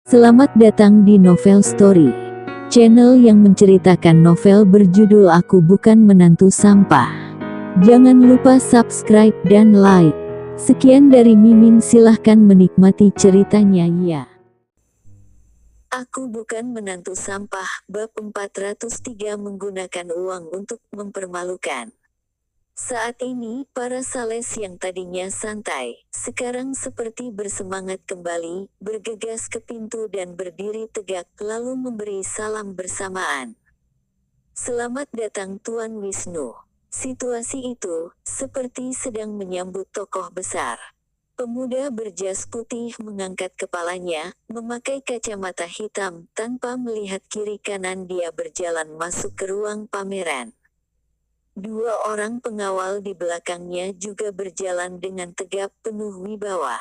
Selamat datang di Novel Story, channel yang menceritakan novel berjudul Aku Bukan Menantu Sampah. Jangan lupa subscribe dan like. Sekian dari Mimin, silahkan menikmati ceritanya ya. Aku Bukan Menantu Sampah, bab 403 menggunakan uang untuk mempermalukan. Saat ini, para sales yang tadinya santai, sekarang seperti bersemangat kembali, bergegas ke pintu dan berdiri tegak, lalu memberi salam bersamaan. Selamat datang Tuan Wisnu. Situasi itu, seperti sedang menyambut tokoh besar. Pemuda berjas putih mengangkat kepalanya, memakai kacamata hitam, tanpa melihat kiri kanan dia berjalan masuk ke ruang pameran. Dua orang pengawal di belakangnya juga berjalan dengan tegap penuh wibawa.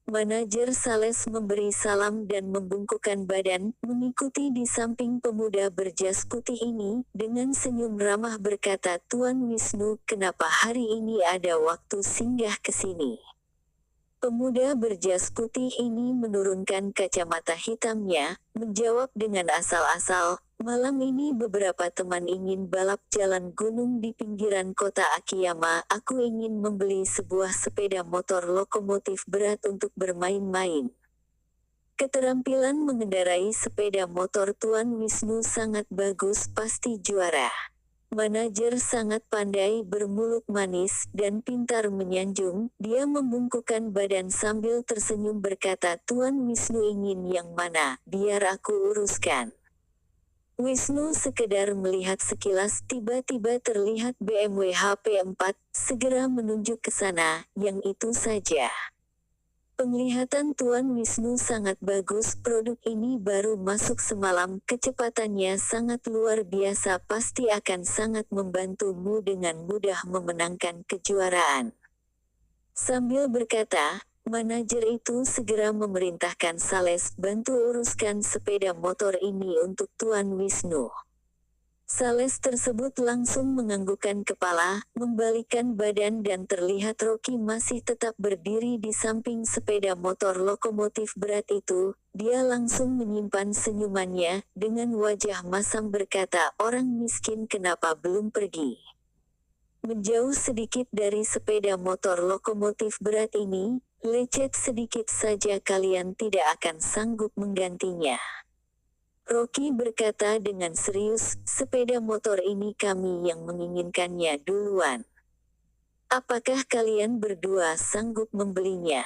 Manajer sales memberi salam dan membungkukkan badan, mengikuti di samping pemuda berjas putih ini, dengan senyum ramah berkata, "Tuan Wisnu, kenapa hari ini ada waktu singgah ke sini?" Pemuda berjas putih ini menurunkan kacamata hitamnya, menjawab dengan asal-asal, "Malam ini beberapa teman ingin balap jalan gunung di pinggiran kota Akiyama. Aku ingin membeli sebuah sepeda motor lokomotif berat untuk bermain-main." Keterampilan mengendarai sepeda motor Tuan Wisnu sangat bagus, pasti juara. Manajer sangat pandai bermulut manis dan pintar menyanjung. Dia membungkukkan badan sambil tersenyum berkata, "Tuan Wisnu ingin yang mana? Biar aku uruskan." Wisnu sekedar melihat sekilas, tiba-tiba terlihat BMW HP4, segera menunjuk ke sana, "Yang itu saja." Penglihatan Tuan Wisnu sangat bagus, produk ini baru masuk semalam, kecepatannya sangat luar biasa, pasti akan sangat membantumu dengan mudah memenangkan kejuaraan. Sambil berkata, manajer itu segera memerintahkan sales, "Bantu uruskan sepeda motor ini untuk Tuan Wisnu." Sales tersebut langsung menganggukkan kepala, membalikkan badan dan terlihat Rocky masih tetap berdiri di samping sepeda motor lokomotif berat itu. Dia langsung menyimpan senyumannya, dengan wajah masam berkata, "Orang miskin kenapa belum pergi?" Menjauh sedikit dari sepeda motor lokomotif berat ini, lecet sedikit saja kalian tidak akan sanggup menggantinya. Rocky berkata dengan serius, "Sepeda motor ini kami yang menginginkannya duluan. Apakah kalian berdua sanggup membelinya?"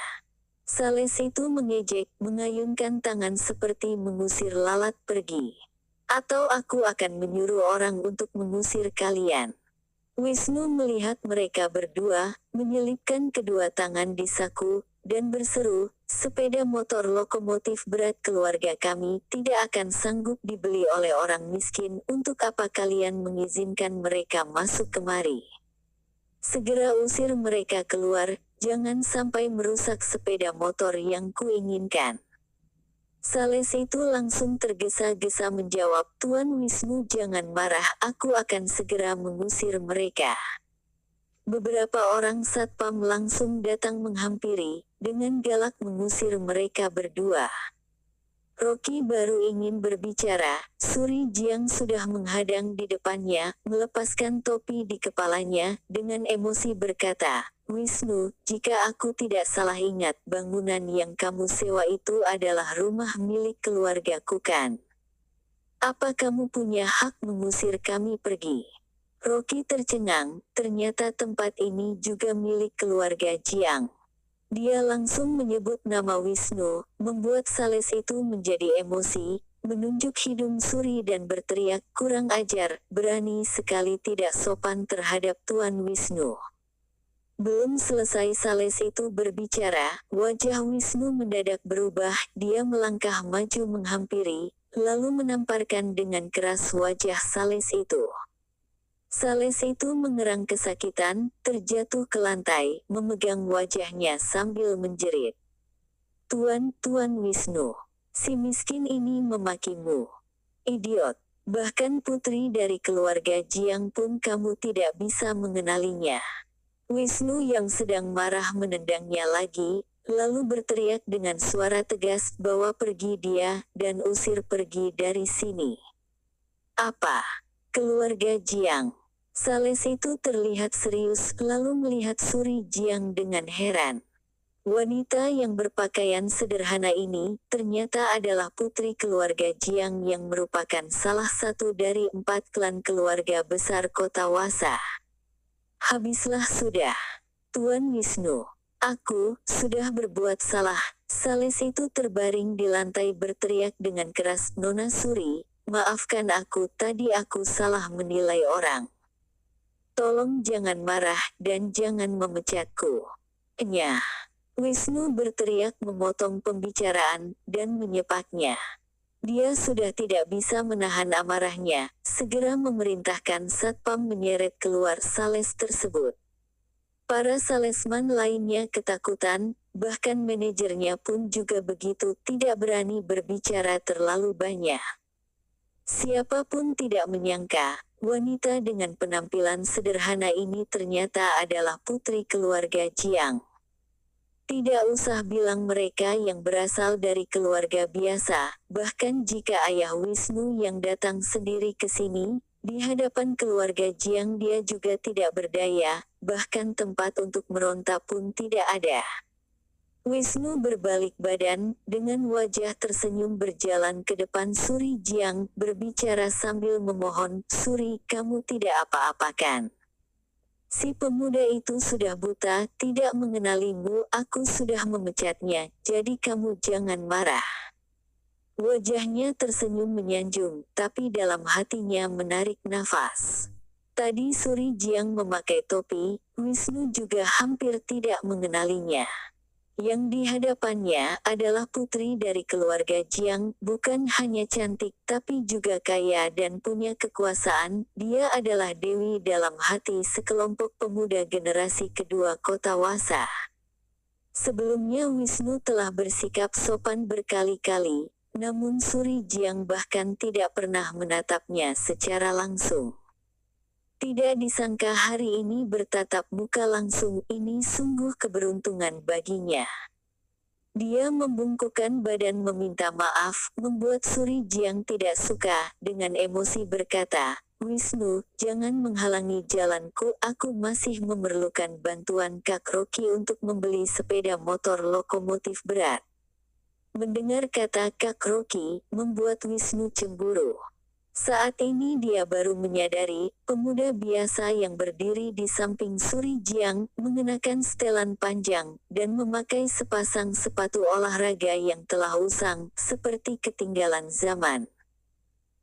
Sales itu mengejek, mengayunkan tangan seperti mengusir lalat pergi. "Atau aku akan menyuruh orang untuk mengusir kalian." Wisnu melihat mereka berdua, menyelipkan kedua tangan di saku, dan berseru, "Sepeda motor lokomotif berat keluarga kami tidak akan sanggup dibeli oleh orang miskin. Untuk apa kalian mengizinkan mereka masuk kemari? Segera usir mereka keluar, jangan sampai merusak sepeda motor yang kuinginkan." Sales itu langsung tergesa-gesa menjawab, "Tuan Wisnu jangan marah, aku akan segera mengusir mereka." Beberapa orang satpam langsung datang menghampiri, dengan galak mengusir mereka berdua. Rocky baru ingin berbicara, Suri Jiang sudah menghadang di depannya, melepaskan topi di kepalanya, dengan emosi berkata, "Wisnu, jika aku tidak salah ingat, bangunan yang kamu sewa itu adalah rumah milik keluargaku kan? Apa kamu punya hak mengusir kami pergi?" Rocky tercengang, ternyata tempat ini juga milik keluarga Jiang. Dia langsung menyebut nama Wisnu, membuat sales itu menjadi emosi, menunjuk hidung Suri dan berteriak, "Kurang ajar, berani sekali tidak sopan terhadap Tuan Wisnu." Belum selesai sales itu berbicara, wajah Wisnu mendadak berubah, dia melangkah maju menghampiri, lalu menamparkan dengan keras wajah sales itu. Sales itu mengerang kesakitan, terjatuh ke lantai, memegang wajahnya sambil menjerit, Tuan Wisnu, si miskin ini memakimu. Idiot. Bahkan putri dari keluarga Jiang pun kamu tidak bisa mengenalinya." Wisnu yang sedang marah menendangnya lagi, lalu berteriak dengan suara tegas, "Bawa pergi dia, dan usir pergi dari sini." "Apa? Keluarga Jiang?" Sales itu terlihat serius, lalu melihat Suri Jiang dengan heran. Wanita yang berpakaian sederhana ini, ternyata adalah putri keluarga Jiang yang merupakan salah satu dari 4 klan keluarga besar kota Wasa. "Habislah sudah, Tuan Wisnu. Aku sudah berbuat salah." Sales itu terbaring di lantai berteriak dengan keras, "Nona Suri, maafkan aku, tadi aku salah menilai orang. Tolong jangan marah, dan jangan memecatku." "Enyah!" Wisnu berteriak memotong pembicaraan, dan menyepaknya. Dia sudah tidak bisa menahan amarahnya, segera memerintahkan satpam menyeret keluar sales tersebut. Para salesman lainnya ketakutan, bahkan manajernya pun juga begitu, tidak berani berbicara terlalu banyak. Siapapun tidak menyangka, wanita dengan penampilan sederhana ini ternyata adalah putri keluarga Jiang. Tidak usah bilang mereka yang berasal dari keluarga biasa, bahkan jika ayah Wisnu yang datang sendiri ke sini, di hadapan keluarga Jiang dia juga tidak berdaya, bahkan tempat untuk meronta pun tidak ada. Wisnu berbalik badan, dengan wajah tersenyum berjalan ke depan Suri Jiang, berbicara sambil memohon, "Suri, kamu tidak apa-apakan? Si pemuda itu sudah buta, tidak mengenalimu, aku sudah memecatnya, jadi kamu jangan marah." Wajahnya tersenyum menyanjung, tapi dalam hatinya menarik nafas. Tadi Suri Jiang memakai topi, Wisnu juga hampir tidak mengenalinya. Yang di hadapannya adalah putri dari keluarga Jiang, bukan hanya cantik tapi juga kaya dan punya kekuasaan. Dia adalah dewi dalam hati sekelompok pemuda generasi kedua kota Wasa. Sebelumnya Wisnu telah bersikap sopan berkali-kali, namun Suri Jiang bahkan tidak pernah menatapnya secara langsung. Tidak disangka hari ini bertatap muka langsung, ini sungguh keberuntungan baginya. Dia membungkukkan badan meminta maaf, membuat Suri Jiang tidak suka, dengan emosi berkata, "Wisnu, jangan menghalangi jalanku, aku masih memerlukan bantuan Kak Rocky untuk membeli sepeda motor lokomotif berat." Mendengar kata Kak Rocky, membuat Wisnu cemburu. Saat ini dia baru menyadari, pemuda biasa yang berdiri di samping Suri Jiang, mengenakan setelan panjang, dan memakai sepasang sepatu olahraga yang telah usang, seperti ketinggalan zaman.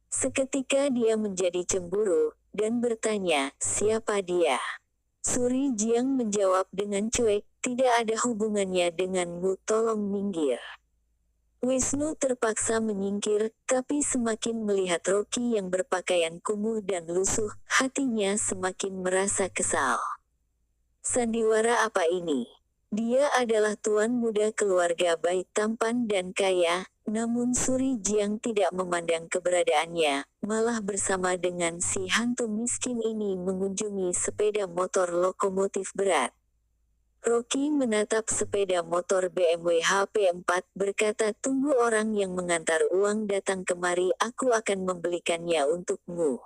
Seketika dia menjadi cemburu, dan bertanya, "Siapa dia?" Suri Jiang menjawab dengan cuek, "Tidak ada hubungannya denganmu, tolong minggir." Wisnu terpaksa menyingkir, tapi semakin melihat Rocky yang berpakaian kumuh dan lusuh, hatinya semakin merasa kesal. Sandiwara apa ini? Dia adalah tuan muda keluarga baik, tampan dan kaya, namun Suri Jiang tidak memandang keberadaannya, malah bersama dengan si hantu miskin ini mengunjungi sepeda motor lokomotif berat. Rocky menatap sepeda motor BMW HP4, berkata, "Tunggu, orang yang mengantar uang datang kemari, aku akan membelikannya untukmu."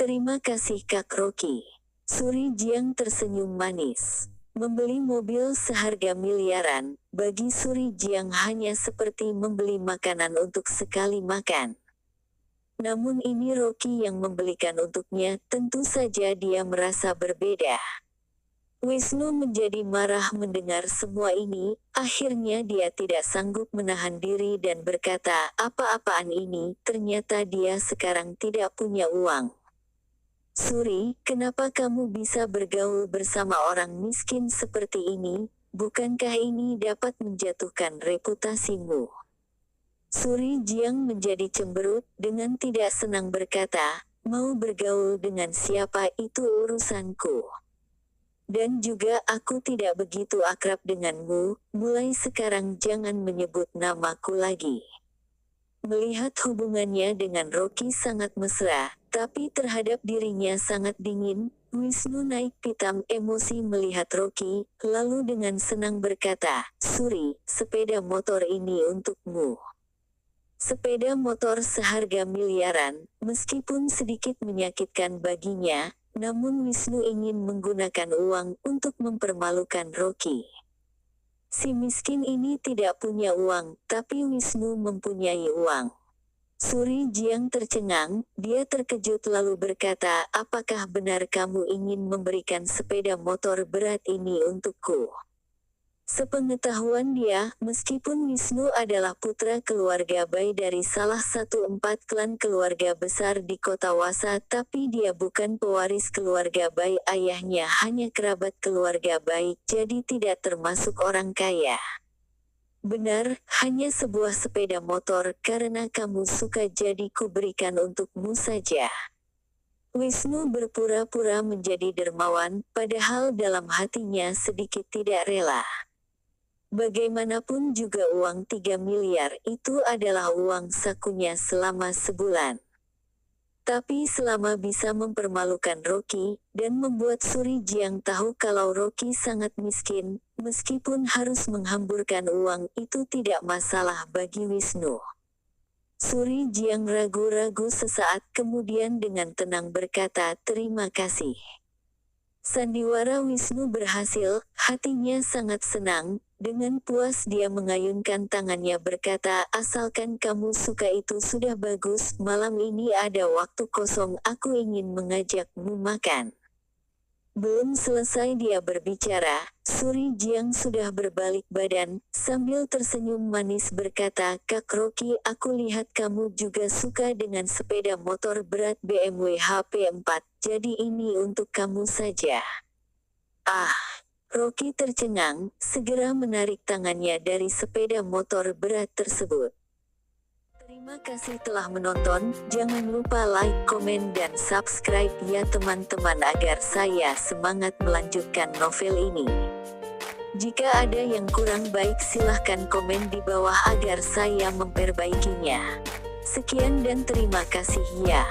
"Terima kasih Kak Rocky." Suri Jiang tersenyum manis. Membeli mobil seharga miliaran, bagi Suri Jiang hanya seperti membeli makanan untuk sekali makan. Namun ini Rocky yang membelikan untuknya, tentu saja dia merasa berbeda. Wisnu menjadi marah mendengar semua ini, akhirnya dia tidak sanggup menahan diri dan berkata, "Apa-apaan ini?" Ternyata dia sekarang tidak punya uang. "Suri, kenapa kamu bisa bergaul bersama orang miskin seperti ini? Bukankah ini dapat menjatuhkan reputasimu?" Suri Jiang menjadi cemberut, dengan tidak senang berkata, "Mau bergaul dengan siapa itu urusanku. Dan juga aku tidak begitu akrab denganmu, mulai sekarang jangan menyebut namaku lagi." Melihat hubungannya dengan Rocky sangat mesra, tapi terhadap dirinya sangat dingin, Wisnu naik pitam emosi melihat Rocky, lalu dengan senang berkata, "Suri, sepeda motor ini untukmu." Sepeda motor seharga miliaran, meskipun sedikit menyakitkan baginya, namun Wisnu ingin menggunakan uang untuk mempermalukan Rocky. Si miskin ini tidak punya uang, tapi Wisnu mempunyai uang. Suri Jiang tercengang, dia terkejut lalu berkata, "Apakah benar kamu ingin memberikan sepeda motor berat ini untukku?" Sepengetahuan dia, meskipun Wisnu adalah putra keluarga baik dari salah satu 4 klan keluarga besar di kota Wasa, tapi dia bukan pewaris keluarga baik ayahnya, hanya kerabat keluarga baik, jadi tidak termasuk orang kaya. "Benar, hanya sebuah sepeda motor, karena kamu suka jadi kuberikan untukmu saja." Wisnu berpura-pura menjadi dermawan, padahal dalam hatinya sedikit tidak rela. Bagaimanapun juga uang 3 miliar itu adalah uang sakunya selama sebulan. Tapi selama bisa mempermalukan Rocky, dan membuat Suri Jiang tahu kalau Rocky sangat miskin, meskipun harus menghamburkan uang itu tidak masalah bagi Wisnu. Suri Jiang ragu-ragu sesaat kemudian dengan tenang berkata, "Terima kasih." Sandiwara Wisnu berhasil, hatinya sangat senang, dengan puas dia mengayunkan tangannya berkata, "Asalkan kamu suka itu sudah bagus, malam ini ada waktu kosong aku ingin mengajakmu makan." Belum selesai dia berbicara, Suri Jiang sudah berbalik badan, sambil tersenyum manis berkata, "Kak Rocky, aku lihat kamu juga suka dengan sepeda motor berat BMW HP4, jadi ini untuk kamu saja." Ah! Rocky tercengang, segera menarik tangannya dari sepeda motor berat tersebut. Terima kasih telah menonton, jangan lupa like, komen dan subscribe ya teman-teman agar saya semangat melanjutkan novel ini. Jika ada yang kurang baik silahkan komen di bawah agar saya memperbaikinya. Sekian dan terima kasih ya.